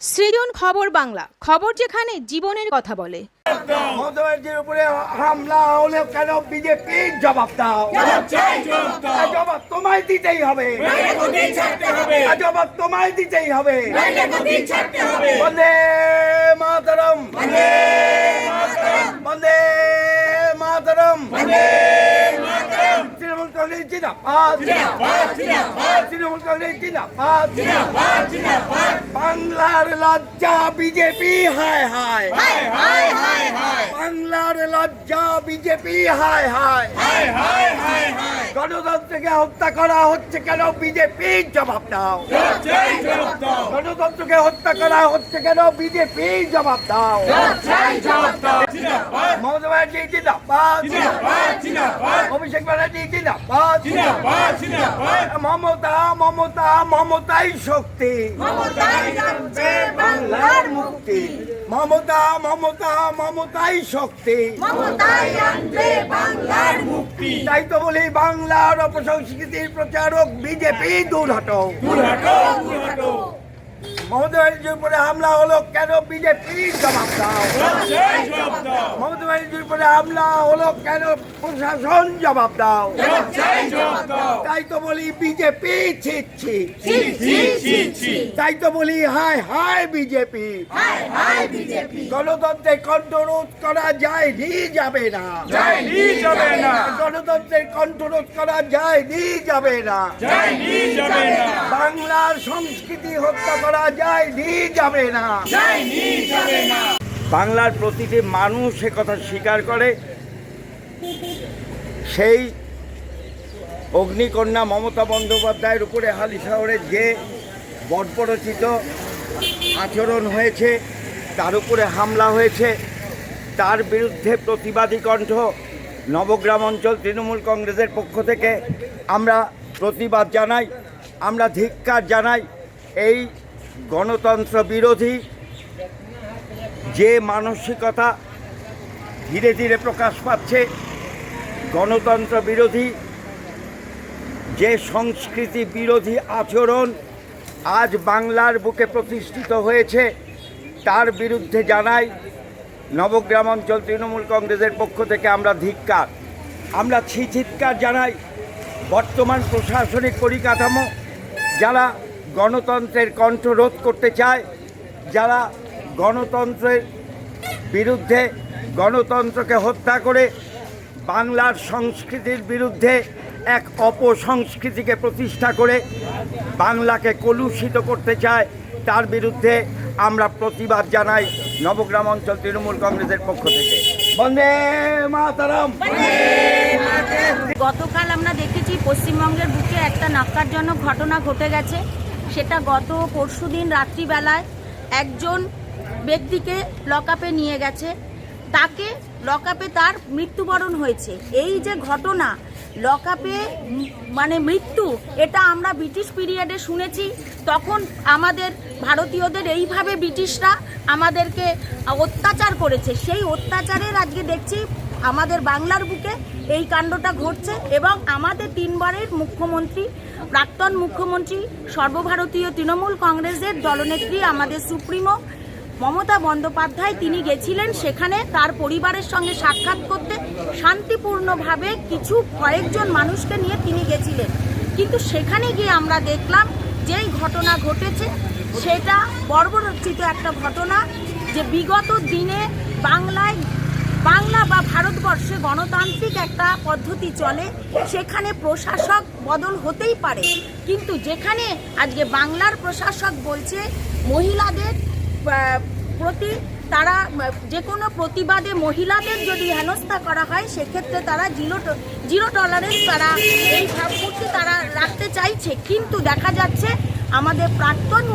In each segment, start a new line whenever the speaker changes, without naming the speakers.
সৃজন খবর বাংলা, খবর যেখানে জীবনের কথা বলে।
মমতার উপরে হামলা হলে কেন বিজেপির জবাব দাও? জবাব তোমায় দিতেই হবে, জবাব তোমায় দিতেই হবে। বন্দে মাতরম, বন্দে মাতরম, তৃণমূল কংগ্রেস জিন্দাবাদ, তৃণমূল কংগ্রেস জিন্দাবাদ। বাংলার লজ্জা বিজেপি, হায় হায়, বাংলার লজ্জা বিজেপি, হায় হায়। গণতন্ত্রকে হত্যা করা হচ্ছে কেন বিজেপির জবাব দাও? গণতন্ত্রকে হত্যা করা হচ্ছে কেন বিজেপির জবাব দাও? মমতা ব্যানার্জি জিন্দাবাদ, অভিষেক ব্যানার্জি জিন্দাবাদ। মমতা মমতা মমতাই শক্তি, বাংলার মুক্তি। মমতা মমতা মমতাই শক্তি, বাংলার মুক্তি। তাই তো বলি বাংলার অপসংস্কৃতির প্রচারক বিজেপি দূর হটো। মমতা ব্যানার্জির উপরে হামলা হলো কেন বিজেপির জবাব দাও? মমতা ব্যানার্জির উপরে হামলা হলো কেন প্রশাসন জবাব দাও? তাই তো বলি বিজেপি ছিচ্ছি, তাই তো বলি হায় হায় বিজেপি। গণতন্ত্রের কণ্ঠরোধ করা যায়নি, যাবে না। গণতন্ত্রের কণ্ঠরোধ করা যায়নি, যাবে না। বাংলার সংস্কৃতি হত্যা করা যায়নি, যাবে না। বাংলার প্রতিটি মানুষ এ কথা স্বীকার করে। সেই অগ্নিকন্যা মমতা বন্দ্যোপাধ্যায়ের উপরে হালিশহরের যে বর্বরচিত আচরণ হয়েছে, তার উপরে হামলা হয়েছে, তার বিরুদ্ধে প্রতিবাদী কণ্ঠ নবগ্রাম অঞ্চল তৃণমূল কংগ্রেসের পক্ষ থেকে আমরা প্রতিবাদ জানাই, আমরা ধিক্কার জানাই। এই গণতন্ত্র বিরোধী যে মানসিকতা ধীরে ধীরে প্রকাশ পাচ্ছে, গণতন্ত্র বিরোধী যে সংস্কৃতি বিরোধী আচরণ আজ বাংলার বুকে প্রতিষ্ঠিত হয়েছে, তার বিরুদ্ধে জানাই নবগ্রাম অঞ্চল তৃণমূল কংগ্রেসের পক্ষ থেকে আমরা ধিক্কার, আমরা চিৎকার জানাই। বর্তমান প্রশাসনিক পরিকাঠামো যারা গণতন্ত্রের কণ্ঠ রোধ করতে চায়, যারা গণতন্ত্রের বিরুদ্ধে গণতন্ত্রকে হত্যা করে বাংলার সংস্কৃতির বিরুদ্ধে এক অপসংস্কৃতিকে প্রতিষ্ঠা করে বাংলাকে কলুষিত করতে চায়, তার বিরুদ্ধে আমরা প্রতিবাদ জানাই নবগ্রাম অঞ্চল তৃণমূল কংগ্রেসের পক্ষ থেকে। বন্দে মাতরম।
গতকাল আমরা দেখেছি পশ্চিমবঙ্গের বুকে একটা ন্যক্কারজনক ঘটনা ঘটে গেছে। সেটা গত পরশুদিন রাত্রিবেলায় একজন ব্যক্তিকে লকআপে নিয়ে গেছে, তাকে লকআপে তার মৃত্যুবরণ হয়েছে। এই যে ঘটনা, লকআপে মানে মৃত্যু, এটা আমরা ব্রিটিশ পিরিয়ডে শুনেছি। তখন আমাদের ভারতীয়দের এইভাবে ব্রিটিশরা আমাদেরকে অত্যাচার করেছে। সেই অত্যাচারের আজকে দেখছি আমাদের বাংলার বুকে এই কাণ্ডটা ঘটছে। এবং আমাদের তিনবারের মুখ্যমন্ত্রী, প্রাক্তন মুখ্যমন্ত্রী, সর্বভারতীয় তৃণমূল কংগ্রেসের দলনেত্রী, আমাদের সুপ্রিমো মমতা বন্দ্যোপাধ্যায়, তিনি গেছিলেন সেখানে তার পরিবারের সঙ্গে সাক্ষাৎ করতে। শান্তিপূর্ণভাবে কিছু কয়েকজন মানুষকে নিয়ে তিনি গেছিলেন, কিন্তু সেখানে গিয়ে আমরা দেখলাম যেই ঘটনা ঘটেছে সেটা বর্বরচিত একটা ঘটনা। যে বিগত দিনে বাংলা বা ভারতবর্ষে গণতান্ত্রিক একটা পদ্ধতি চলে, সেখানে প্রশাসক বদল হতেই পারে, কিন্তু যেখানে আজকে বাংলার প্রশাসক বলছে মহিলাদের প্রতি, তারা যে কোনো প্রতিবাদে মহিলাদের যদি হেনস্থা করা হয় সেক্ষেত্রে তারা জিরো টলারেন্স তারা এই ভাবমূর্তি তারা রাখতে চাইছে। কিন্তু দেখা যাচ্ছে আমাদের প্রাক্তন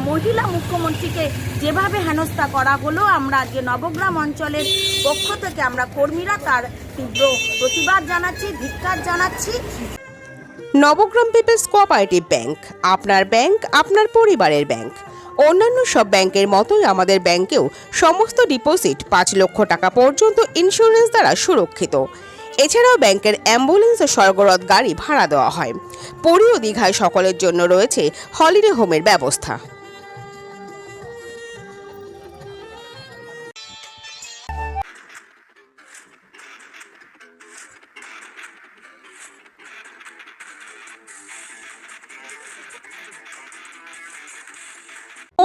মহিলা মুখ্যমন্ত্রীকে যেভাবে হেনস্থা করা হলো, আমরা আজকে নবগ্রাম অঞ্চলের পক্ষ থেকে আমরা কর্মীরা তার তীব্র প্রতিবাদ জানাচ্ছি, ধিক্কার জানাচ্ছি।
নবগ্রাম পিপলস কোঅপারেটিভ ব্যাংক, আপনার ব্যাংক আপনার পরিবারের ব্যাংক। অন্যান্য সব ব্যাংকের মতোই আমাদের ব্যাংকেও সমস্ত ডিপোজিট 5 লক্ষ টাকা পর্যন্ত ইন্স্যুরেন্স দ্বারা সুরক্ষিত। এছাড়াও ব্যাংকের অ্যাম্বুলেন্স ও স্বর্গরথ গাড়ি ভাড়া দেওয়া হয়। পুরী ও দীঘায় সকলের জন্য রয়েছে হলিডে হোমের ব্যবস্থা।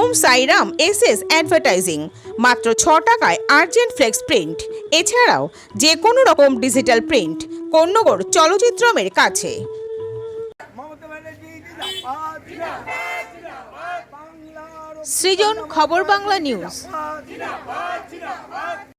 ওম সাইরাম এসএস অ্যাডভার্টাইজিং, মাত্র 6 টাকায় আর্জেন্ট ফ্লেক্স প্রিন্ট। এছাড়াও যে কোনো রকম ডিজিটাল প্রিন্ট কোন্নগর চলচ্চিত্রমের কাছে।
মমতা ব্যানার্জি জিন্দাবাদ, জিন্দাবাদ, জিন্দাবাদ, বাংলার
সৃজন, খবর বাংলা নিউজ।
জিন্দাবাদ, জিন্দাবাদ, জিন্দাবাদ।